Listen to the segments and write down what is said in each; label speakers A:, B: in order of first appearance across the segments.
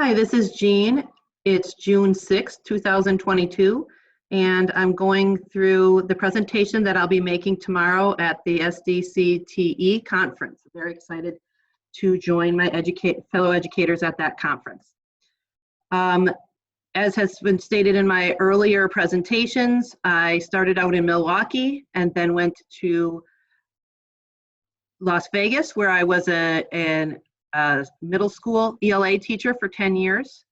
A: Hi, this is Jean. It's June 6, 2022, and I'm going through the presentation that I'll be making tomorrow at the SDCTE conference. I'm very excited to join my fellow educators at that conference. As has been stated in my earlier presentations, I started out in Milwaukee and then went to Las Vegas, where I was a middle school ELA teacher for 10 years.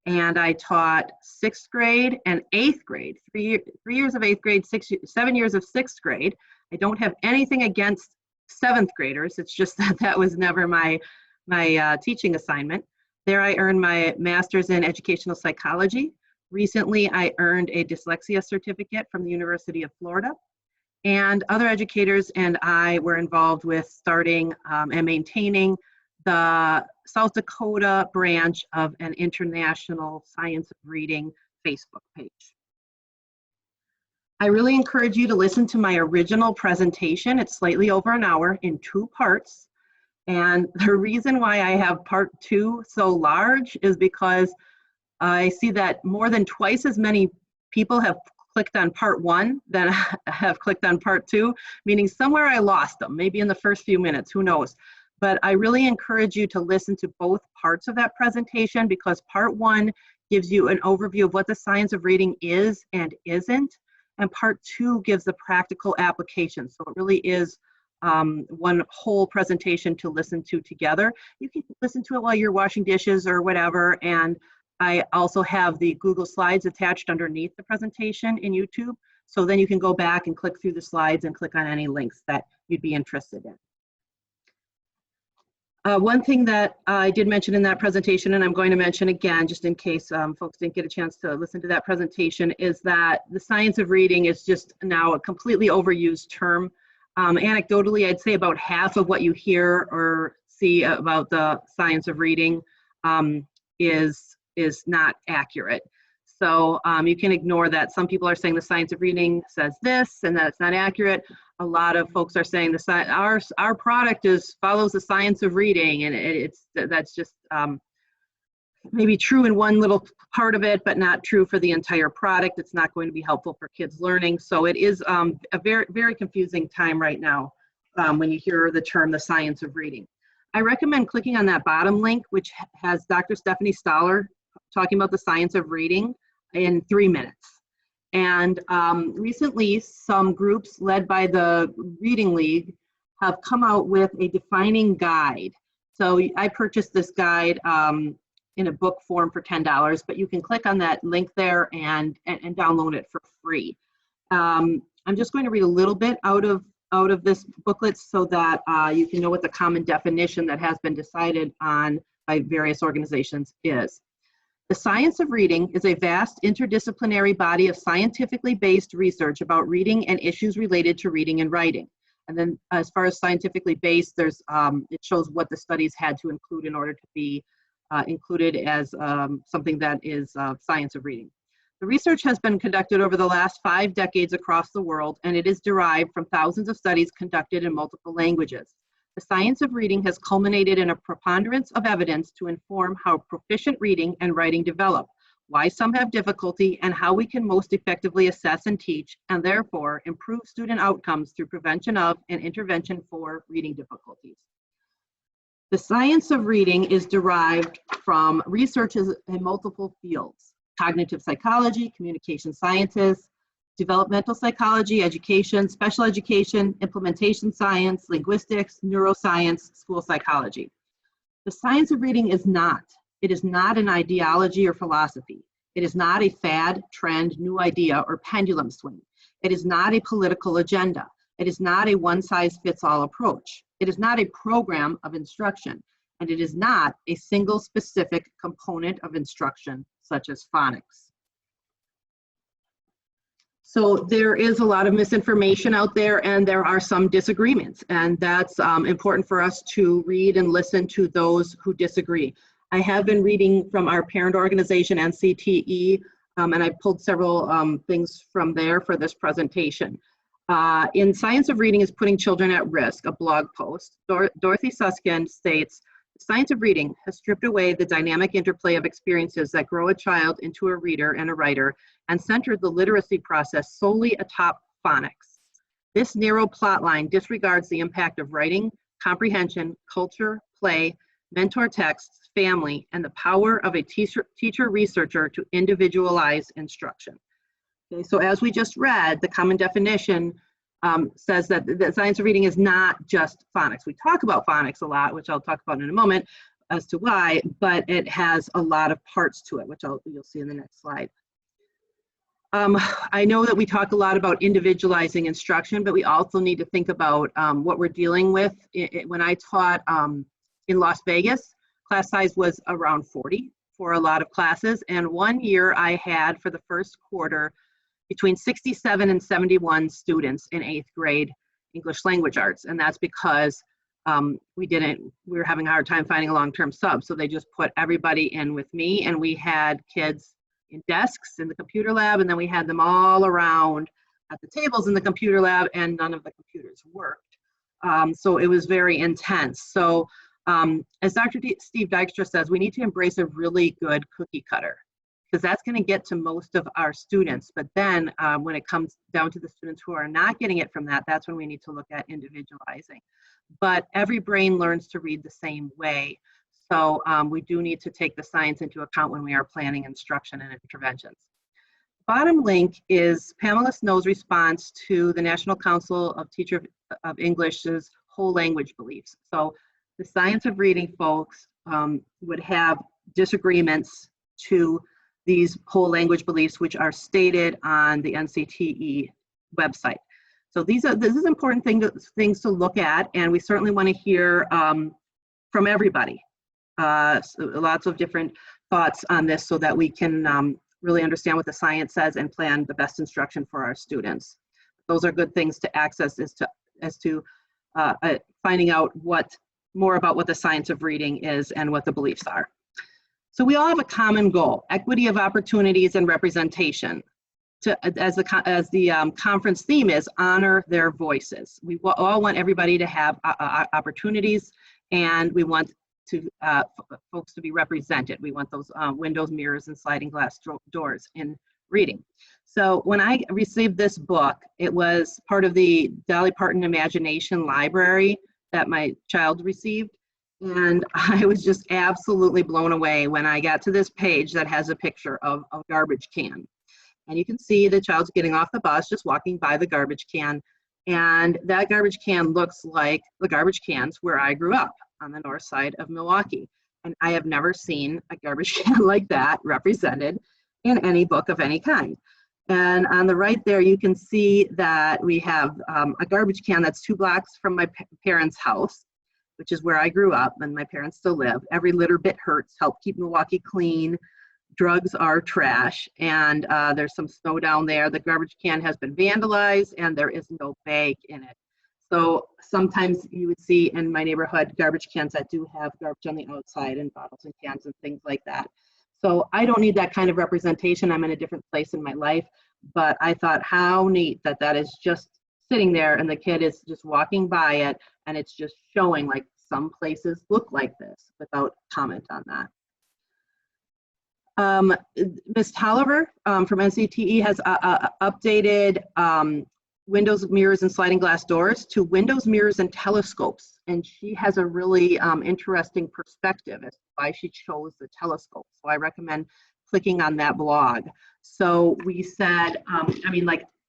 A: And I taught 6th grade and 8th grade, three years of 8th grade, 7 years of 6th grade. I don't have anything against 7th graders. It's just that that was never my teaching assignment. There I earned my master's in educational psychology. Recently, I earned a dyslexia certificate from the University of Florida. And other educators and I were involved with starting and maintaining the South Dakota branch of an International Science of Reading Facebook page. I really encourage you to listen to my original presentation. It's slightly over an hour in 2 parts. And the reason why I have part 2 so large is because I see that more than twice as many people have clicked on part 1 than have clicked on part 2, meaning somewhere I lost them, maybe in the first few minutes, who knows. But I really encourage you to listen to both parts of that presentation, because part 1 gives you an overview of what the science of reading is and isn't, and part 2 gives the practical application. So it really is one whole presentation to listen to together. You can listen to it while you're washing dishes or whatever, and I also have the Google Slides attached underneath the presentation in YouTube, so then you can go back and click through the slides and click on any links that you'd be interested in. One thing that I did mention in that presentation, and I'm going to mention again, just in case folks didn't get a chance to listen to that presentation, is that the science of reading is just now a completely overused term. Anecdotally, I'd say about half of what you hear or see about the science of reading is not accurate. So you can ignore that. Some people are saying the science of reading says this and that it's not accurate. A lot of folks are saying our product follows the science of reading, and that's just maybe true in one little part of it, but not true for the entire product. It's not going to be helpful for kids learning. So it is a very, very confusing time right now when you hear the term the science of reading. I recommend clicking on that bottom link, which has Dr. Stephanie Stoller talking about the science of reading in 3 minutes. And recently, some groups led by the Reading League have come out with a defining guide. So I purchased this guide in a book form for $10, but you can click on that link there and download it for free. I'm just going to read a little bit out of this booklet so that you can know what the common definition that has been decided on by various organizations is. The science of reading is a vast interdisciplinary body of scientifically based research about reading and issues related to reading and writing. And then as far as scientifically based, there's it shows what the studies had to include in order to be included as something that is science of reading. The research has been conducted over the last 5 decades across the world, and it is derived from thousands of studies conducted in multiple languages. The science of reading has culminated in a preponderance of evidence to inform how proficient reading and writing develop, why some have difficulty, and how we can most effectively assess and teach, and therefore improve student outcomes through prevention of and intervention for reading difficulties. The science of reading is derived from researches in multiple fields: cognitive psychology, communication sciences, developmental psychology, education, special education, implementation science, linguistics, neuroscience, school psychology. The science of reading is not an ideology or philosophy. It is not a fad, trend, new idea, or pendulum swing. It is not a political agenda. It is not a one-size-fits-all approach. It is not a program of instruction, and it is not a single specific component of instruction, such as phonics. So there is a lot of misinformation out there, and there are some disagreements, and that's important for us to read and listen to those who disagree. I have been reading from our parent organization, NCTE, and I pulled several things from there for this presentation. In Science of Reading is Putting Children at Risk, a blog post, Dorothy Susskind states, Science of Reading has stripped away the dynamic interplay of experiences that grow a child into a reader and a writer and centered the literacy process solely atop phonics. This narrow plotline disregards the impact of writing, comprehension, culture, play, mentor texts, family, and the power of a teacher-researcher to individualize instruction. Okay, so as we just read, the common definition says that the science of reading is not just phonics. We talk about phonics a lot, which I'll talk about in a moment as to why, but it has a lot of parts to it, which you'll see in the next slide. I know that we talk a lot about individualizing instruction, but we also need to think about what we're dealing with. When I taught in Las Vegas, class size was around 40 for a lot of classes, and one year I had, for the first quarter, between 67 and 71 students in 8th grade English language arts, and that's because we were having a hard time finding a long-term sub, so they just put everybody in with me, and we had kids in desks in the computer lab, and then we had them all around at the tables in the computer lab, and none of the computers worked. So it was very intense. So as Dr. Steve Dykstra says, we need to embrace a really good cookie cutter, because that's going to get to most of our students. But then when it comes down to the students who are not getting it from that, that's when we need to look at individualizing. But every brain learns to read the same way. So we do need to take the science into account when we are planning instruction and interventions. Bottom link is Pamela Snow's response to the National Council of Teachers of English's whole language beliefs. So the science of reading folks would have disagreements to these whole language beliefs, which are stated on the NCTE website. So this is important things to look at, and we certainly want to hear from everybody. So lots of different thoughts on this so that we can really understand what the science says and plan the best instruction for our students. Those are good things to access as to finding out more about what the science of reading is and what the beliefs are. So we all have a common goal: equity of opportunities and representation. As the conference theme is, honor their voices. We all want everybody to have opportunities, and we want folks to be represented. We want those windows, mirrors, and sliding glass doors in reading. So when I received this book, it was part of the Dolly Parton Imagination Library that my child received. And I was just absolutely blown away when I got to this page that has a picture of a garbage can. And you can see the child's getting off the bus, just walking by the garbage can. And that garbage can looks like the garbage cans where I grew up on the north side of Milwaukee. And I have never seen a garbage can like that represented in any book of any kind. And on the right there, you can see that we have a garbage can that's 2 blocks from my parents' house, which is where I grew up and my parents still live. Every litter bit hurts, help keep Milwaukee clean. Drugs are trash, and there's some snow down there. The garbage can has been vandalized and there is no bag in it. So sometimes you would see in my neighborhood garbage cans that do have garbage on the outside and bottles and cans and things like that. So I don't need that kind of representation. I'm in a different place in my life, but I thought how neat that that is just sitting there and the kid is just walking by it and it's just showing like some places look like this without comment on that. Ms. Toliver from NCTE has updated windows, mirrors, and sliding glass doors to windows, mirrors, and telescopes. And she has a really interesting perspective as to why she chose the telescope. So I recommend clicking on that blog. So we said,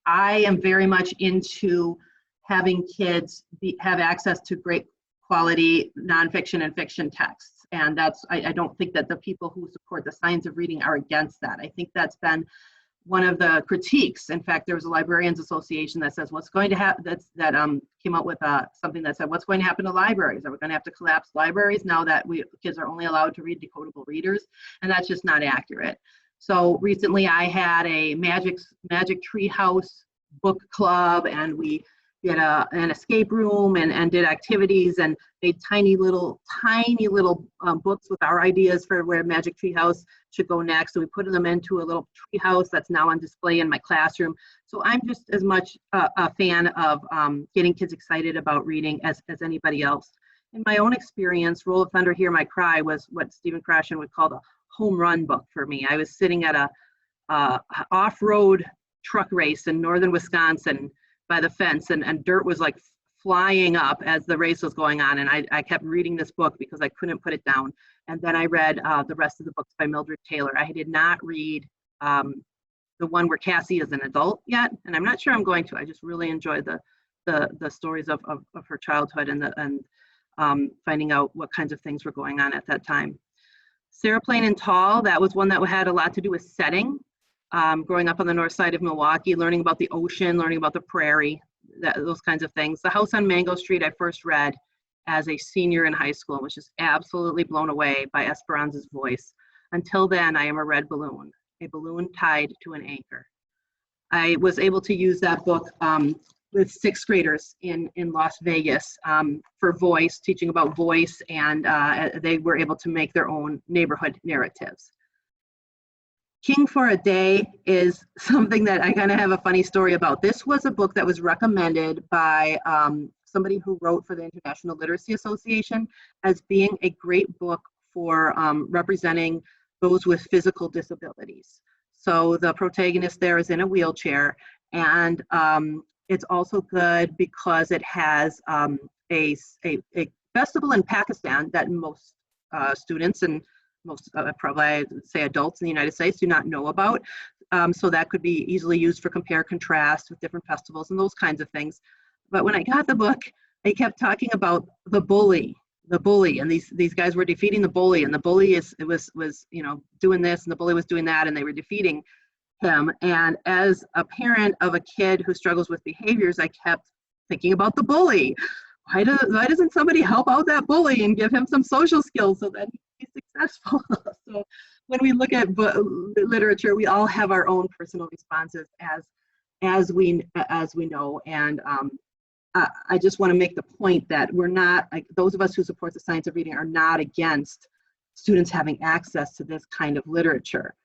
A: I am very much into having kids have access to great quality nonfiction and fiction texts. And I don't think that the people who support the science of reading are against that. I think that's been one of the critiques. In fact, there was a Librarians Association that says what's going to happen, that came up with something that said, what's going to happen to libraries? Are we going to have to collapse libraries now that kids are only allowed to read decodable readers? And that's just not accurate. So recently I had a Magic Tree House book club, and we did an escape room and did activities and made tiny little books with our ideas for where Magic Tree House should go next. So we put them into a little tree house that's now on display in my classroom. So I'm just as much a fan of getting kids excited about reading as anybody else. in my own experience, Roll of Thunder, Hear My Cry was what Stephen Krashen would call the home run book for me. I was sitting at a off-road truck race in northern Wisconsin by the fence, and dirt was like flying up as the race was going on, and I kept reading this book because I couldn't put it down. And then I read the rest of the books by Mildred Taylor. I did not read the one where Cassie is an adult yet, and I'm not sure I'm going to. I just really enjoyed the stories of her childhood and finding out what kinds of things were going on at that time. Sarah Plain and Tall, that was one that had a lot to do with setting. Growing up on the north side of Milwaukee, learning about the ocean, learning about the prairie, those kinds of things. The House on Mango Street I first read as a senior in high school and was just absolutely blown away by Esperanza's voice. Until then, I Am a Red Balloon, a balloon tied to an anchor. I was able to use that book with sixth graders in Las Vegas for voice, teaching about voice, and they were able to make their own neighborhood narratives. King for a Day is something that I kind of have a funny story about. This was a book that was recommended by somebody who wrote for the International Literacy Association as being a great book for representing those with physical disabilities. So the protagonist there is in a wheelchair, and it's also good because it has a festival in Pakistan that most students and most probably I'd say adults in the United States do not know about. So that could be easily used for compare contrast with different festivals and those kinds of things. But when I got the book, they kept talking about the bully, and these guys were defeating the bully, and the bully was doing this, and the bully was doing that, and they were defeating him. And as a parent of a kid who struggles with behaviors, I kept thinking about the bully. Why doesn't somebody help out that bully and give him some social skills so that he's successful? So when we look at literature, we all have our own personal responses as we know. And I just want to make the point that we're not, like, those of us who support the science of reading are not against students having access to this kind of literature.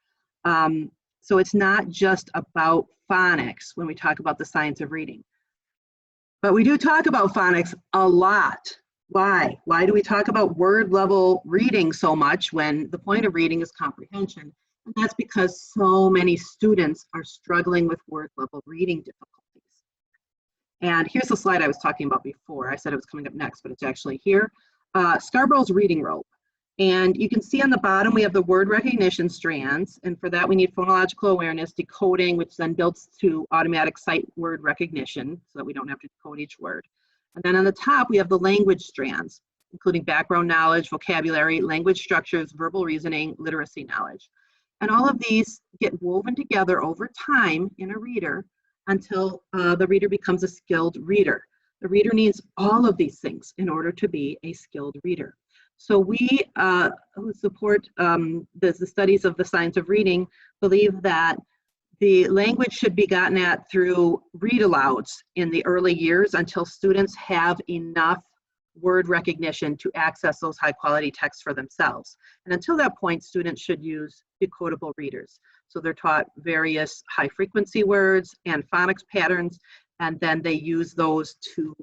A: So it's not just about phonics when we talk about the science of reading. But we do talk about phonics a lot. Why? Why do we talk about word level reading so much when the point of reading is comprehension? And that's because so many students are struggling with word level reading difficulties. And here's the slide I was talking about before. I said it was coming up next, but it's actually here. Scarborough's reading rope. And you can see on the bottom, we have the word recognition strands. And for that, we need phonological awareness, decoding, which then builds to automatic sight word recognition so that we don't have to decode each word. And then on the top, we have the language strands, including background knowledge, vocabulary, language structures, verbal reasoning, literacy knowledge. And all of these get woven together over time in a reader until the reader becomes a skilled reader. The reader needs all of these things in order to be a skilled reader. So we who support the studies of the science of reading believe that the language should be gotten at through read-alouds in the early years until students have enough word recognition to access those high-quality texts for themselves. And until that point, students should use decodable readers. So they're taught various high-frequency words and phonics patterns, and then they use those to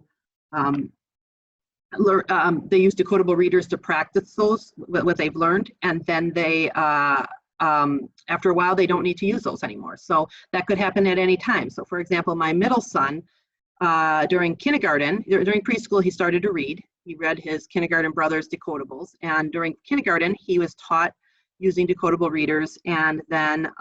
A: they use decodable readers to practice those, what they've learned, and then they, after a while, they don't need to use those anymore. So that could happen at any time. So for example, my middle son, during kindergarten, during preschool, he started to read. He read his kindergarten brother's decodables, and during kindergarten, he was taught using decodable readers, and then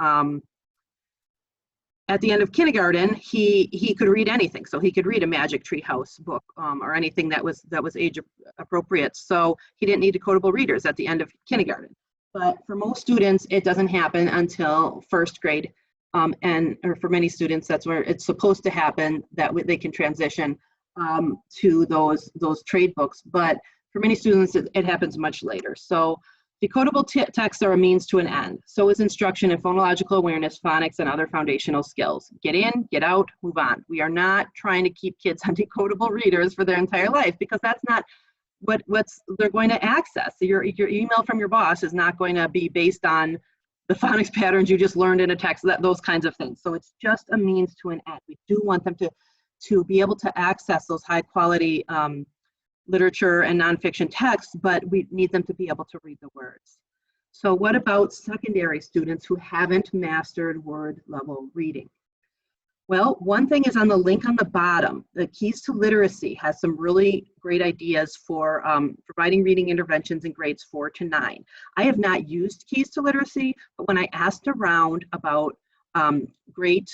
A: at the end of kindergarten, he could read anything. So he could read a Magic Tree House book or anything that was age appropriate. So he didn't need decodable readers at the end of kindergarten. But for most students, it doesn't happen until first grade. Or for many students, that's where it's supposed to happen, that they can transition to those trade books. But for many students, it happens much later. So decodable texts are a means to an end. So is instruction in phonological awareness, phonics, and other foundational skills. Get in, get out, move on. We are not trying to keep kids on decodable readers for their entire life, because that's not what they're going to access. Your email from your boss is not going to be based on the phonics patterns you just learned in a text, those kinds of things. So it's just a means to an end. We do want them to be able to access those high quality literature and nonfiction texts, but we need them to be able to read the words. So what about secondary students who haven't mastered word level reading? Well, one thing is on the link on the bottom, the Keys to Literacy has some really great ideas for providing reading interventions in grades 4 to 9. I have not used Keys to Literacy, but when I asked around about great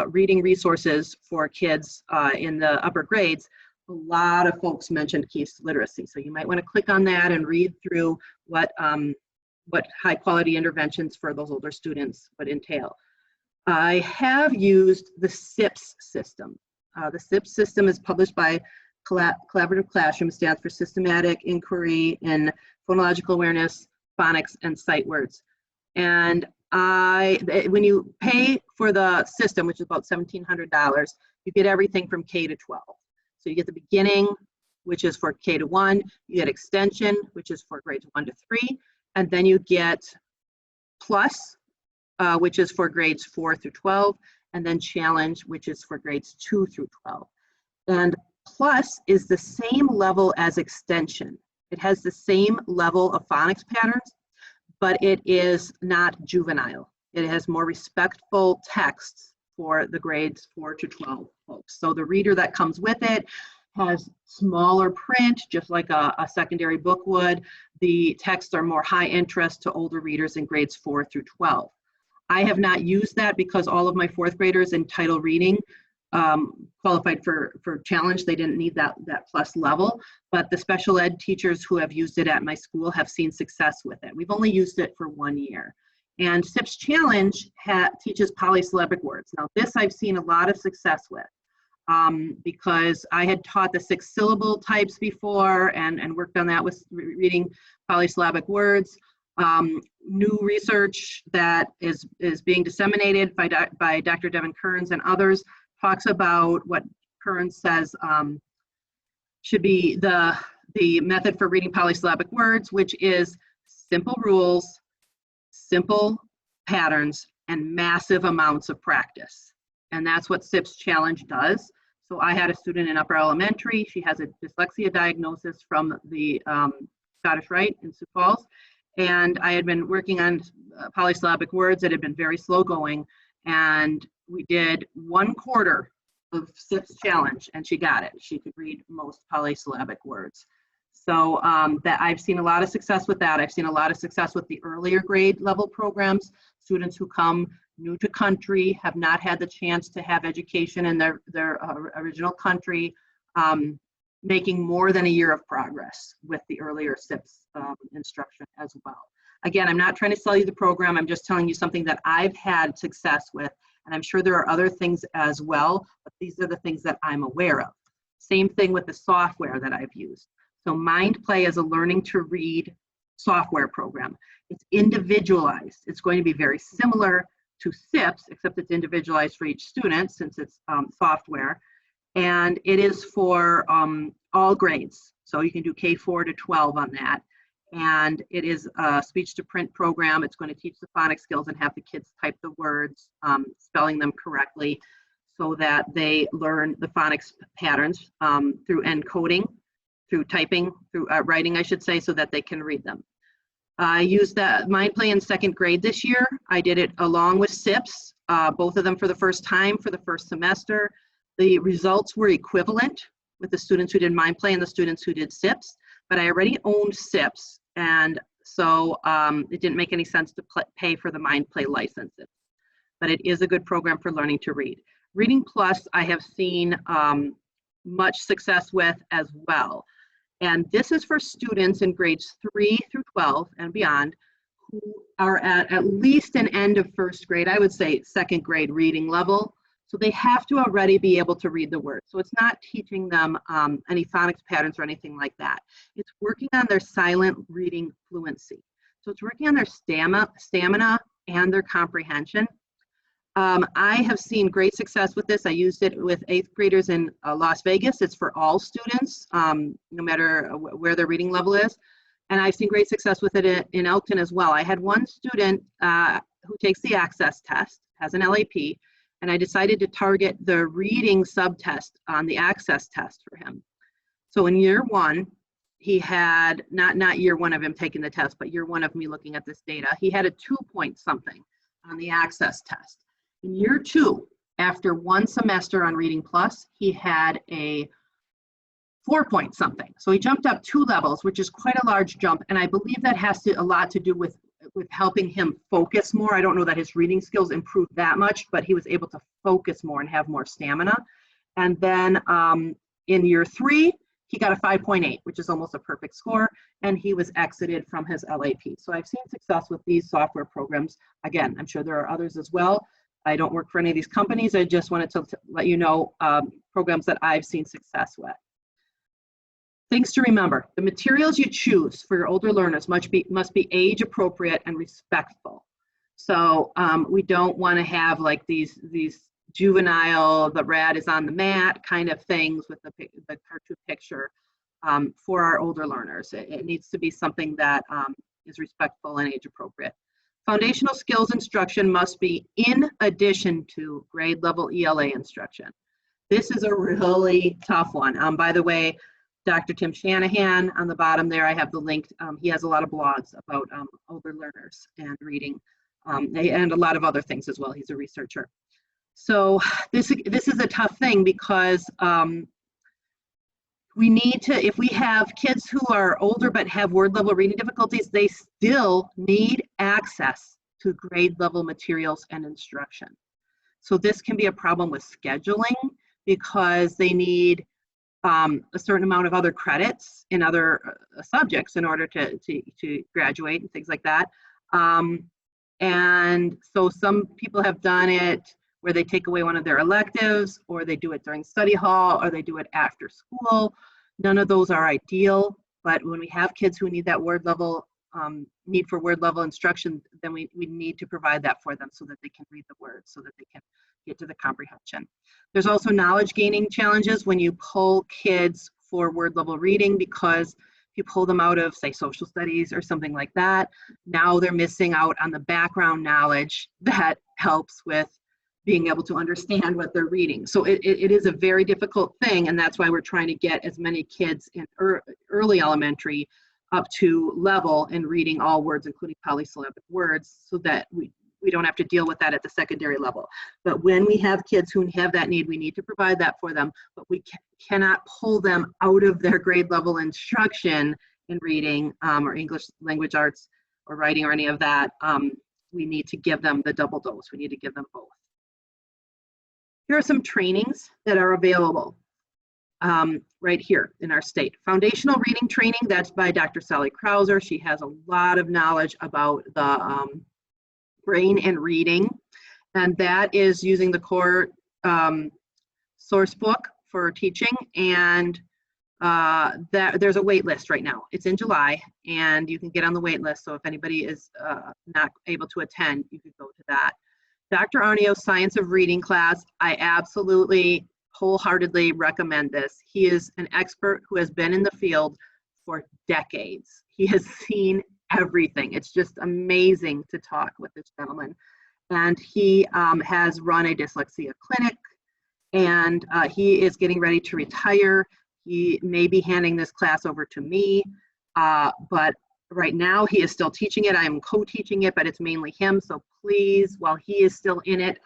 A: reading resources for kids in the upper grades, a lot of folks mentioned Keys to Literacy. So you might want to click on that and read through what high quality interventions for those older students would entail. I have used the SIPS system. The SIPS system is published by Collaborative Classroom, stands for Systematic Inquiry in Phonological Awareness, Phonics, and Sight Words. And when you pay for the system, which is about $1,700, you get everything from K to 12. So you get the beginning, which is for K to 1, you get extension, which is for grades 1 to 3, and then you get plus, which is for grades 4 through 12, and then challenge, which is for grades 2 through 12. And plus is the same level as extension. It has the same level of phonics patterns, but it is not juvenile. It has more respectful texts for the grades 4 to 12 folks. So the reader that comes with it has smaller print, just like a secondary book would. The texts are more high interest to older readers in grades 4 through 12. I have not used that because all of my fourth graders in title reading qualified for challenge. They didn't need that plus level, but the special ed teachers who have used it at my school have seen success with it. We've only used it for 1 year. And SIPS Challenge teaches polysyllabic words. Now this I've seen a lot of success with because I had taught the 6 syllable types before and worked on that with reading polysyllabic words. New research that is being disseminated by Dr. Devin Kearns and others talks about what Kearns says should be the method for reading polysyllabic words, which is simple rules, simple patterns, and massive amounts of practice. And that's what SIPS Challenge does. So I had a student in upper elementary. She has a dyslexia diagnosis from the Scottish Rite in Sioux Falls. And I had been working on polysyllabic words that had been very slow going. And we did 1/4 of SIPS Challenge and she got it. She could read most polysyllabic words. So that I've seen a lot of success with that. I've seen a lot of success with the earlier grade level programs. Students who come new to country, have not had the chance to have education in their original country, making more than a year of progress with the earlier SIPS instruction as well. Again, I'm not trying to sell you the program. I'm just telling you something that I've had success with, and I'm sure there are other things as well, but these are the things that I'm aware of. Same thing with the software that I've used. So MindPlay is a learning to read software program. It's individualized. It's going to be very similar to SIPS, except it's individualized for each student since it's software. And it is for all grades. So you can do K4 to 12 on that. And it is a speech to print program. It's going to teach the phonics skills and have the kids type the words, spelling them correctly so that they learn the phonics patterns through encoding, through typing, through writing, I should say, so that they can read them. I used that MindPlay in 2nd grade this year. I did it along with SIPS, both of them for the first time for the first semester. The results were equivalent with the students who did MindPlay and the students who did SIPS, but I already owned SIPS, and so it didn't make any sense to pay for the MindPlay licenses. But it is a good program for learning to read. Reading Plus, I have seen much success with as well. And this is for students in grades 3 through 12 and beyond who are at least an end of 1st grade, I would say 2nd grade reading level. So they have to already be able to read the words. So it's not teaching them any phonics patterns or anything like that. It's working on their silent reading fluency. So it's working on their stamina and their comprehension. I have seen great success with this. I used it with 8th graders in Las Vegas. It's for all students, no matter where their reading level is. And I've seen great success with it in Elkton as well. I had one student who takes the access test, has an LAP, and I decided to target the reading subtest on the access test for him. So in year one, he had, not year one of him taking the test, but year one of me looking at this data, he had a 2-point something on the access test. In year two, after one semester on Reading Plus, he had a 4-point something. So he jumped up 2 levels, which is quite a large jump. And I believe that has a lot to do with helping him focus more. I don't know that his reading skills improved that much, but he was able to focus more and have more stamina. And then in year 3, he got a 5.8, which is almost a perfect score, and he was exited from his LAP. So I've seen success with these software programs. Again, I'm sure there are others as well. I don't work for any of these companies. I just wanted to let you know programs that I've seen success with. Things to remember: the materials you choose for your older learners must be age appropriate and respectful. So we don't want to have like these juvenile, the rat is on the mat kind of things with the cartoon picture for our older learners. It needs to be something that is respectful and age appropriate. Foundational skills instruction must be in addition to grade level ELA instruction. This is a really tough one. By the way, Dr. Tim Shanahan, on the bottom there, I have the link. He has a lot of blogs about older learners and reading, and a lot of other things as well. He's a researcher. So this is a tough thing because we need to, if we have kids who are older but have word level reading difficulties, they still need access to grade level materials and instruction. So this can be a problem with scheduling because they need a certain amount of other credits in other subjects in order to graduate and things like that. And so some people have done it where they take away one of their electives, or they do it during study hall, or they do it after school. None of those are ideal, but when we have kids who need that word level, need for word level instruction, then we need to provide that for them so that they can read the words, so that they can get to the comprehension. There's also knowledge gaining challenges when you pull kids for word level reading, because if you pull them out of, say, social studies or something like that, now they're missing out on the background knowledge that helps with being able to understand what they're reading. So it is a very difficult thing, and that's why we're trying to get as many kids in early elementary up to level in reading all words, including polysyllabic words, so that we don't have to deal with that at the secondary level. But when we have kids who have that need, we need to provide that for them, but we cannot pull them out of their grade level instruction in reading or English language arts or writing or any of that. We need to give them the double dose. We need to give them both. Here are some trainings that are available right here in our state. Foundational reading training, that's by Dr. Sally Krauser. She has a lot of knowledge about the brain and reading, and that is using the core source book for teaching, and there's a wait list right now. It's in July, and you can get on the wait list, so if anybody is not able to attend, you can go to that. Dr. Arneo's Science of Reading class, I absolutely wholeheartedly recommend this. He is an expert who has been in the field for decades. He has seen everything. It's just amazing to talk with this gentleman. And he has run a dyslexia clinic, and he is getting ready to retire. He may be handing this class over to me, but right now he is still teaching it. I am co-teaching it, but it's mainly him. So please, while he is still in it,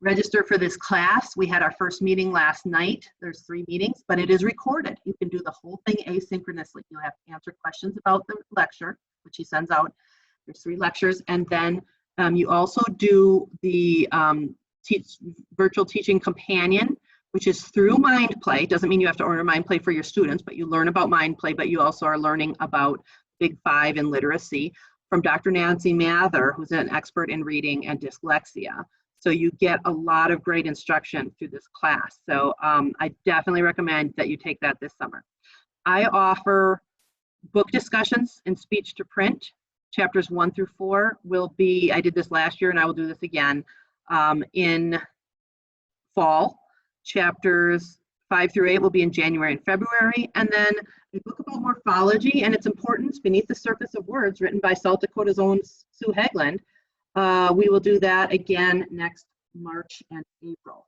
A: register for this class. We had our first meeting last night. There's 3 meetings, but it is recorded. You can do the whole thing asynchronously. You'll have to answer questions about the lecture, which he sends out. There's 3 lectures. And then you also do the virtual teaching companion, which is through MindPlay. Doesn't mean you have to order MindPlay for your students, but you learn about MindPlay, but you also are learning about Big 5 in literacy from Dr. Nancy Mather, who's an expert in reading and dyslexia. So you get a lot of great instruction through this class. So I definitely recommend that you take that this summer. I offer book discussions in speech to print. Chapters 1 through 4 will be, I did this last year and I will do this again in fall. Chapters 5 through 8 will be in January and February. And then a book about morphology and its importance beneath the surface of words, written by South Dakota's own Sue Hegland. We will do that again next March and April.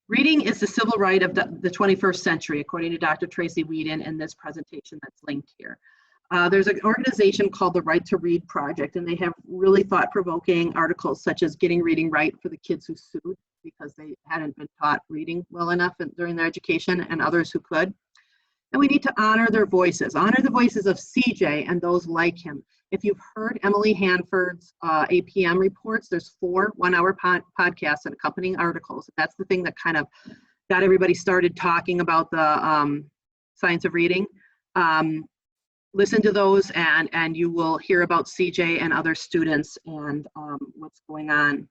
A: Reading is the civil right of the 21st century, according to Dr. Tracy Wheedon in this presentation that's linked here. There's an organization called the Right to Read Project, and they have really thought-provoking articles such as Getting Reading Right for the kids who sued because they hadn't been taught reading well enough during their education, and others who could. And we need to honor their voices, honor the voices of CJ and those like him. If you've heard Emily Hanford's APM reports, there's 4 one-hour podcasts and accompanying articles. That's the thing that kind of got everybody started talking about the science of reading. Listen to those, and you will hear about CJ and other students and what's going on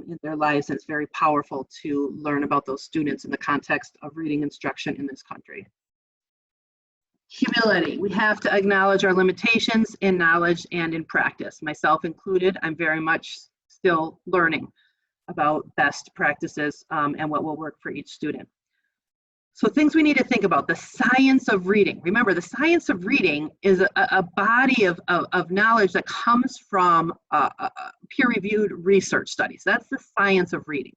A: in their lives. And it's very powerful to learn about those students in the context of reading instruction in this country. Humility. We have to acknowledge our limitations in knowledge and in practice. Myself included, I'm very much still learning about best practices and what will work for each student. So things we need to think about: the science of reading. Remember, the science of reading is a body of knowledge that comes from peer-reviewed research studies. That's the science of reading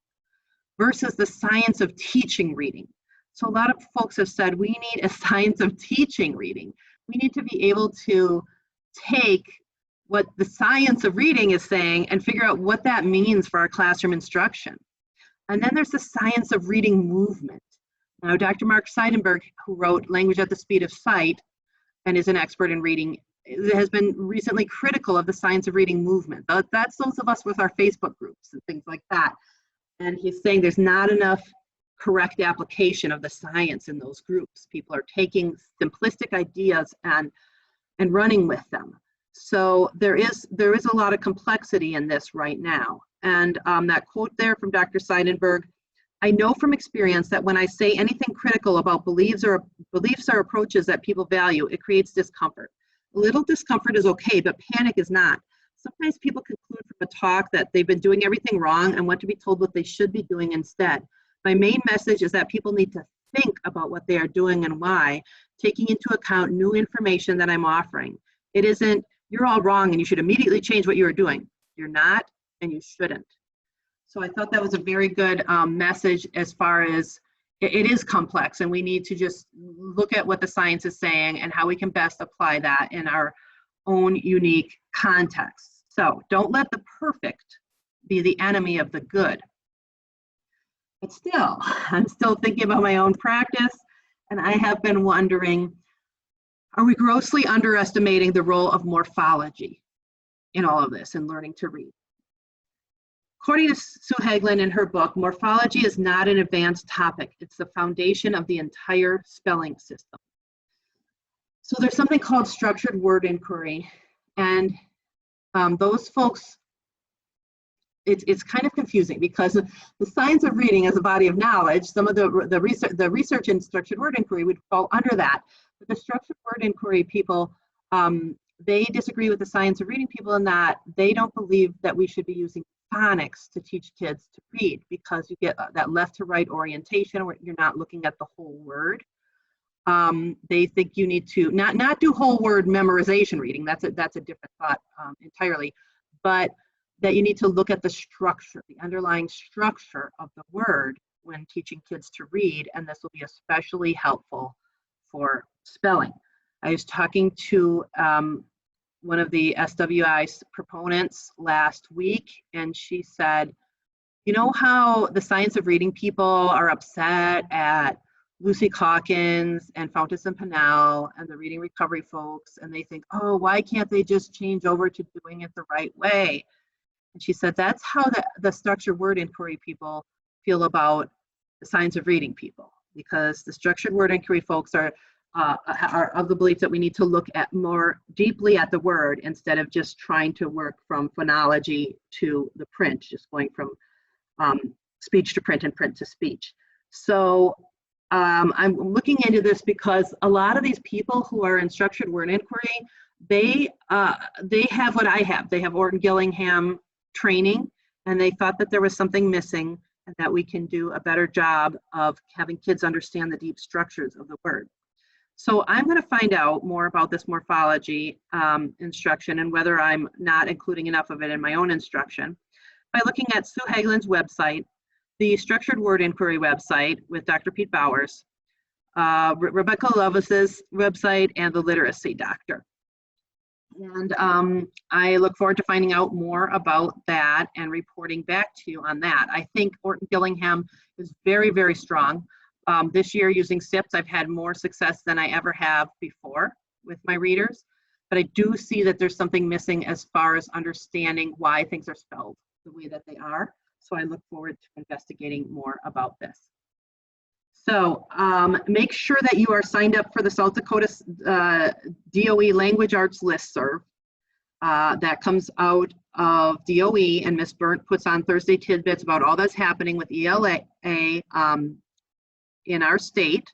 A: versus the science of teaching reading. So a lot of folks have said we need a science of teaching reading. We need to be able to take what the science of reading is saying and figure out what that means for our classroom instruction. And then there's the science of reading movement. Now, Dr. Mark Seidenberg, who wrote Language at the Speed of Sight and is an expert in reading, has been recently critical of the science of reading movement. That's those of us with our Facebook groups and things like that. And he's saying there's not enough correct application of the science in those groups. People are taking simplistic ideas and running with them. So there is a lot of complexity in this right now. And that quote there from Dr. Seidenberg, I know from experience that when I say anything critical about beliefs or approaches that people value, it creates discomfort. A little discomfort is okay, but panic is not. Sometimes people conclude from a talk that they've been doing everything wrong and want to be told what they should be doing instead. My main message is that people need to think about what they are doing and why, taking into account new information that I'm offering. It isn't, you're all wrong and you should immediately change what you are doing. You're not, and you shouldn't. So I thought that was a very good message as far as it is complex, and we need to just look at what the science is saying and how we can best apply that in our own unique context. So don't let the perfect be the enemy of the good. But still, I'm still thinking about my own practice, and I have been wondering, are we grossly underestimating the role of morphology in all of this and learning to read? According to Sue Hagelin in her book, morphology is not an advanced topic. It's the foundation of the entire spelling system. So there's something called structured word inquiry, and those folks, it's kind of confusing because the science of reading as a body of knowledge, some of the research in structured word inquiry would fall under that. But the structured word inquiry people, they disagree with the science of reading people in that they don't believe that we should be using phonics to teach kids to read, because you get that left to right orientation where you're not looking at the whole word. They think you need to not do whole word memorization reading. That's a different thought entirely, but that you need to look at the structure, the underlying structure of the word when teaching kids to read, and this will be especially helpful for spelling. I was talking to one of the SWI proponents last week, and she said, you know how the science of reading people are upset at Lucy Calkins and Fountas and Pinnell and the reading recovery folks, and they think, oh, why can't they just change over to doing it the right way? And she said, that's how the structured word inquiry people feel about the science of reading people, because the structured word inquiry folks are of the belief that we need to look at more deeply at the word instead of just trying to work from phonology to the print, just going from speech to print and print to speech. So I'm looking into this because a lot of these people who are in structured word inquiry, they have what I have. They have Orton Gillingham training, and they thought that there was something missing and that we can do a better job of having kids understand the deep structures of the word. So I'm going to find out more about this morphology instruction and whether I'm not including enough of it in my own instruction by looking at Sue Hagelin's website, the Structured Word Inquiry website with Dr. Pete Bowers, Rebecca Lovis's website, and the Literacy Doctor. And I look forward to finding out more about that and reporting back to you on that. I think Orton Gillingham is very, very strong. This year using SIPs, I've had more success than I ever have before with my readers, but I do see that there's something missing as far as understanding why things are spelled the way that they are. So I look forward to investigating more about this. So make sure that you are signed up for the South Dakota DOE Language Arts Listserv. That comes out of DOE, and Ms. Burnt puts on Thursday tidbits about all that's happening with ELA in our state.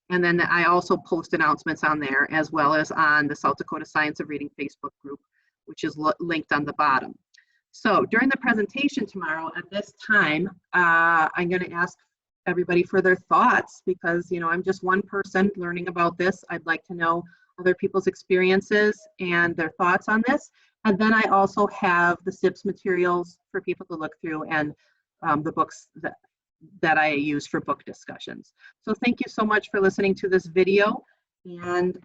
A: And then I also post announcements on there, as well as on the South Dakota Science of Reading Facebook group, which is linked on the bottom. So during the presentation tomorrow at this time, I'm going to ask everybody for their thoughts, because I'm just one person learning about this. I'd like to know other people's experiences and their thoughts on this. And then I also have the SIPS materials for people to look through, and the books that I use for book discussions. So thank you so much for listening to this video, and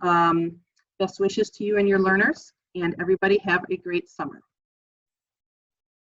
A: best wishes to you and your learners, and everybody have a great summer.